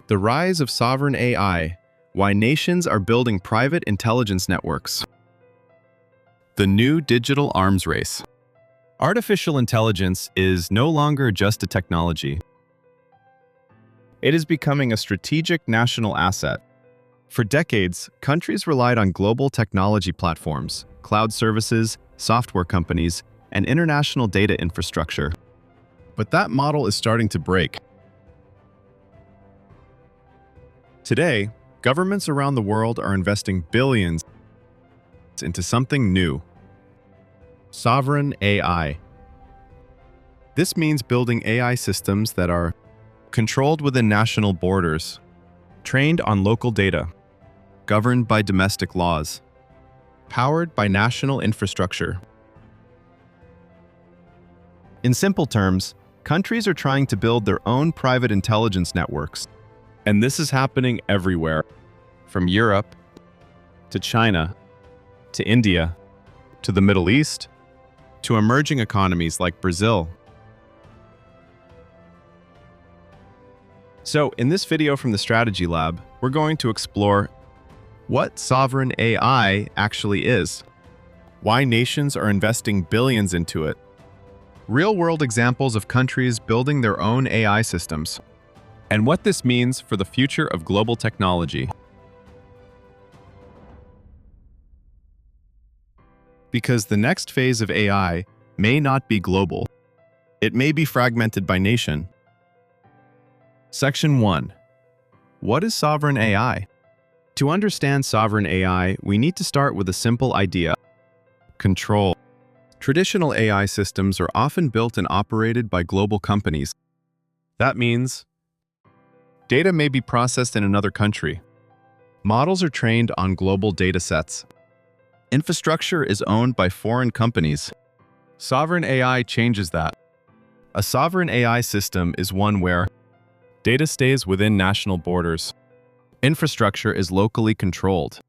The rise of sovereign AI, why nations are building private intelligence networks. The new digital arms race. Artificial intelligence is no longer just a technology. It is becoming a strategic national asset. For decades, countries relied on global technology platforms, cloud services, software companies, and international data infrastructure. But that model is starting to break. Today, governments around the world are investing billions into something new: sovereign AI. This means building AI systems that are controlled within national borders, trained on local data, governed by domestic laws, powered by national infrastructure. In simple terms, countries are trying to build their own private intelligence networks. And this is happening everywhere, from Europe to China to India to the Middle East to emerging economies like Brazil. So, in this video from the Strategy Lab, we're going to explore what sovereign AI actually is, why nations are investing billions into it, real-world examples of countries building their own AI systems, and what this means for the future of global technology. Because the next phase of AI may not be global. It may be fragmented by nation. Section 1. What is sovereign AI? To understand sovereign AI, we need to start with a simple idea: control. Traditional AI systems are often built and operated by global companies. That means data may be processed in another country. Models are trained on global data sets. Infrastructure is owned by foreign companies. Sovereign AI changes that. A sovereign AI system is one where data stays within national borders. Infrastructure is locally controlled.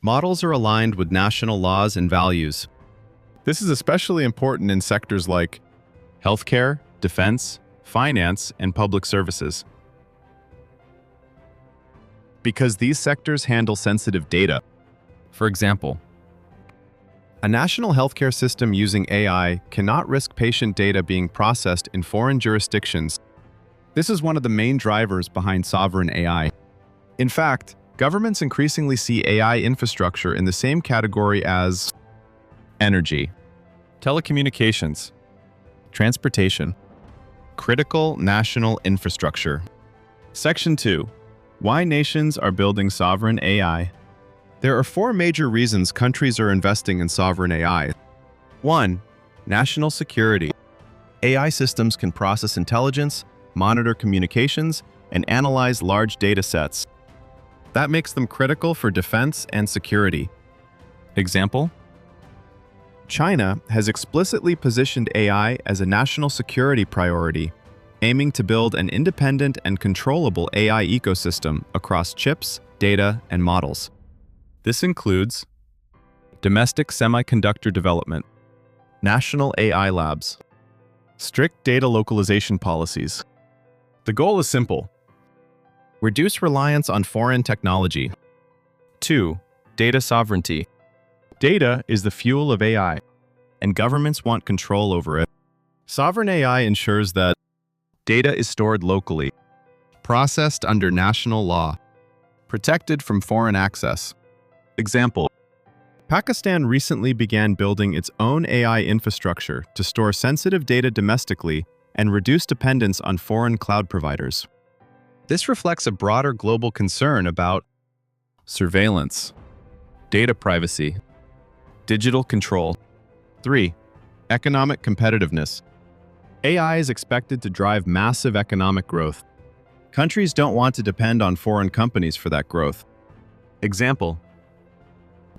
Models are aligned with national laws and values. This is especially important in sectors like healthcare, defense, finance, and public services, because these sectors handle sensitive data. For example, a national healthcare system using AI cannot risk patient data being processed in foreign jurisdictions. This is one of the main drivers behind sovereign AI. In fact, governments increasingly see AI infrastructure in the same category as energy, telecommunications, transportation, critical national infrastructure. Section 2. Why nations are building sovereign AI. There are 4 major reasons countries are investing in sovereign AI. 1. National security. AI systems can process intelligence, monitor communications, and analyze large data sets. That makes them critical for defense and security. Example: China has explicitly positioned AI as a national security priority, aiming to build an independent and controllable AI ecosystem across chips, data, and models. This includes domestic semiconductor development, national AI labs, strict data localization policies. The goal is simple: reduce reliance on foreign technology. 2. Data sovereignty. Data is the fuel of AI, and governments want control over it. Sovereign AI ensures that data is stored locally, processed under national law, protected from foreign access. Example: Pakistan recently began building its own AI infrastructure to store sensitive data domestically and reduce dependence on foreign cloud providers. This reflects a broader global concern about surveillance, data privacy, digital control. 3. Economic competitiveness. AI is expected to drive massive economic growth. Countries don't want to depend on foreign companies for that growth. Example: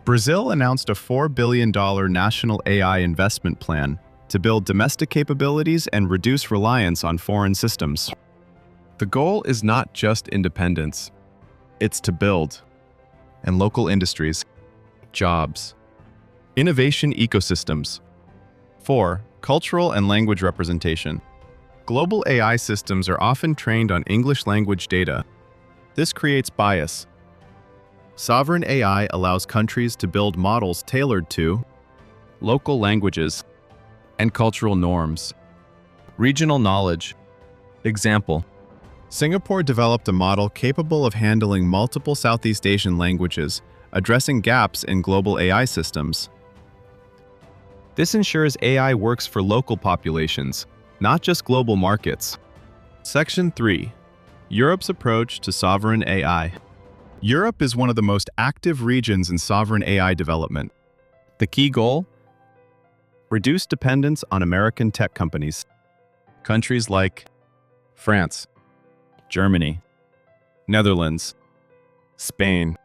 Brazil announced a $4 billion national AI investment plan to build domestic capabilities and reduce reliance on foreign systems. The goal is not just independence, it's to build and local industries, jobs, innovation ecosystems. 4. Cultural and language representation. Global AI systems are often trained on English language data. This creates bias. Sovereign AI allows countries to build models tailored to local languages and cultural norms. Regional knowledge. Example: Singapore developed a model capable of handling multiple Southeast Asian languages, addressing gaps in global AI systems. This ensures AI works for local populations, not just global markets. Section 3. Europe's approach to sovereign AI. Europe is one of the most active regions in sovereign AI development. The key goal? Reduce dependence on American tech companies. Countries like France, Germany, Netherlands, Spain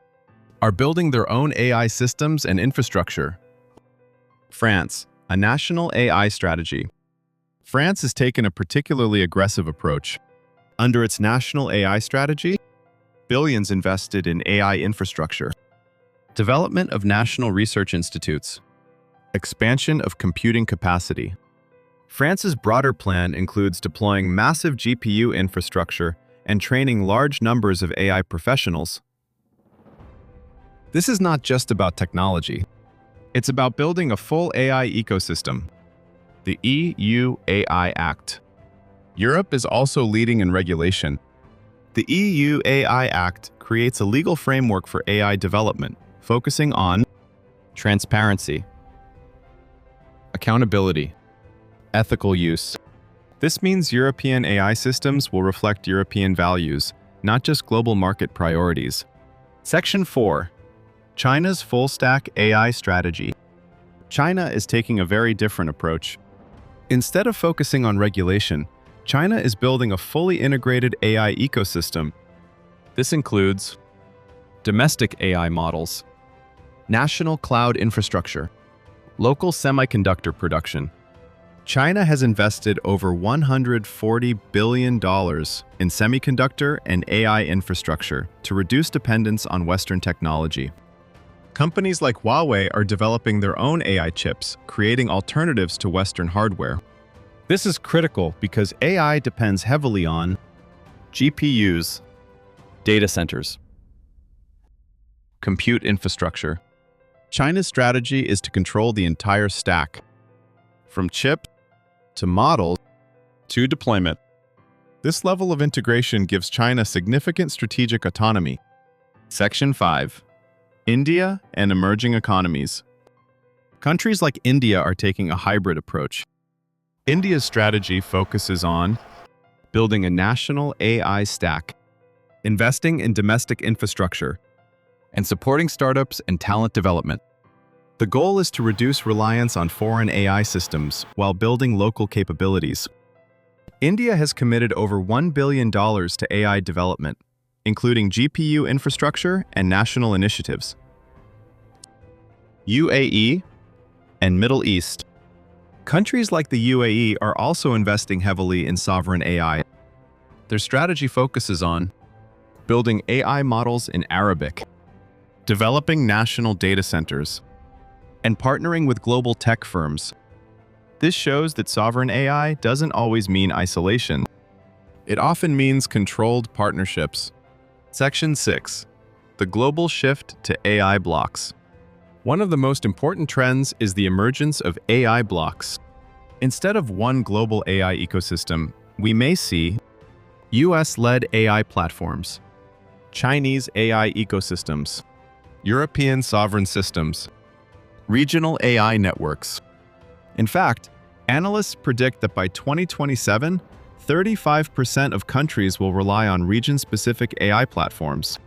are building their own AI systems and infrastructure. France, a national AI strategy. France has taken a particularly aggressive approach. Under its national AI strategy, billions invested in AI infrastructure. Development of national research institutes. Expansion of computing capacity. France's broader plan includes deploying massive GPU infrastructure and training large numbers of AI professionals. This is not just about technology. It's about building a full AI ecosystem. The EU AI Act. Europe is also leading in regulation. The EU AI Act creates a legal framework for AI development, focusing on transparency, accountability, ethical use. This means European AI systems will reflect European values, not just global market priorities. Section 4. China's full-stack AI strategy. China is taking a very different approach. Instead of focusing on regulation, China is building a fully integrated AI ecosystem. This includes domestic AI models, national cloud infrastructure, local semiconductor production. China has invested over $140 billion in semiconductor and AI infrastructure to reduce dependence on Western technology. Companies like Huawei are developing their own AI chips, creating alternatives to Western hardware. This is critical because AI depends heavily on GPUs, data centers, compute infrastructure. China's strategy is to control the entire stack, from chip to model to deployment. This level of integration gives China significant strategic autonomy. Section 5. India and emerging economies. Countries like India are taking a hybrid approach. India's strategy focuses on building a national AI stack, investing in domestic infrastructure, and supporting startups and talent development. The goal is to reduce reliance on foreign AI systems while building local capabilities. India has committed over $1 billion to AI development, including GPU infrastructure and national initiatives. UAE and Middle East. Countries like the UAE are also investing heavily in sovereign AI. Their strategy focuses on building AI models in Arabic, developing national data centers, and partnering with global tech firms. This shows that sovereign AI doesn't always mean isolation. It often means controlled partnerships. Section 6. The global shift to AI blocks. One of the most important trends is the emergence of AI blocks. Instead of one global AI ecosystem, we may see US-led AI platforms, Chinese AI ecosystems, European sovereign systems, regional AI networks. In fact, analysts predict that by 2027, 35% of countries will rely on region-specific AI platforms.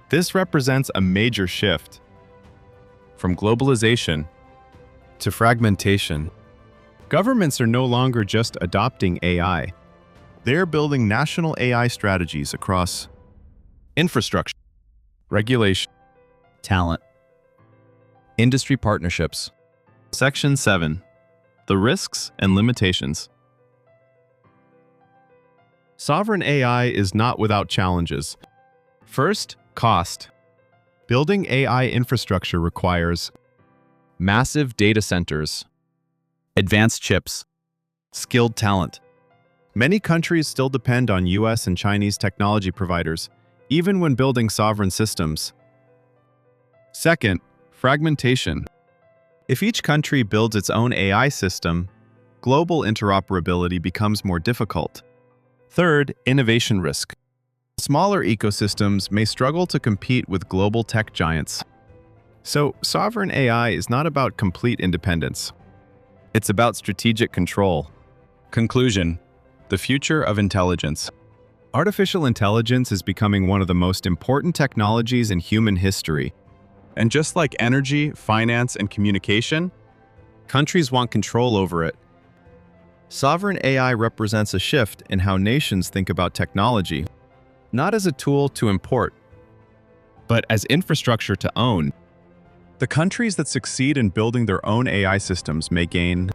This represents a major shift from globalization to fragmentation. Governments are no longer just adopting AI. They're building national AI strategies across infrastructure, regulation, talent, industry partnerships. Section 7. The risks and limitations. Sovereign AI is not without challenges. First, cost. Building AI infrastructure requires massive data centers, advanced chips, skilled talent. Many countries still depend on US and Chinese technology providers, even when building sovereign systems. Second, fragmentation. If each country builds its own AI system, global interoperability becomes more difficult. Third, innovation risk. Smaller ecosystems may struggle to compete with global tech giants. So, sovereign AI is not about complete independence. It's about strategic control. Conclusion: the future of intelligence. Artificial intelligence is becoming one of the most important technologies in human history. And just like energy, finance, and communication, countries want control over it. Sovereign AI represents a shift in how nations think about technology, not as a tool to import, but as infrastructure to own. The countries that succeed in building their own AI systems may gain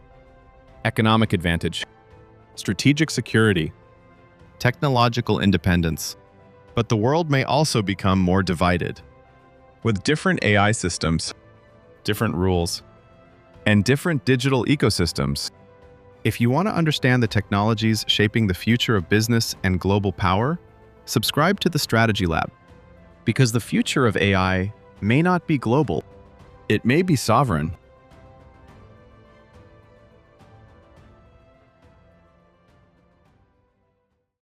economic advantage, strategic security, technological independence. But the world may also become more divided, with different AI systems, different rules, and different digital ecosystems. If you want to understand the technologies shaping the future of business and global power, subscribe to the Strategy Lab. Because the future of AI may not be global. It may be sovereign.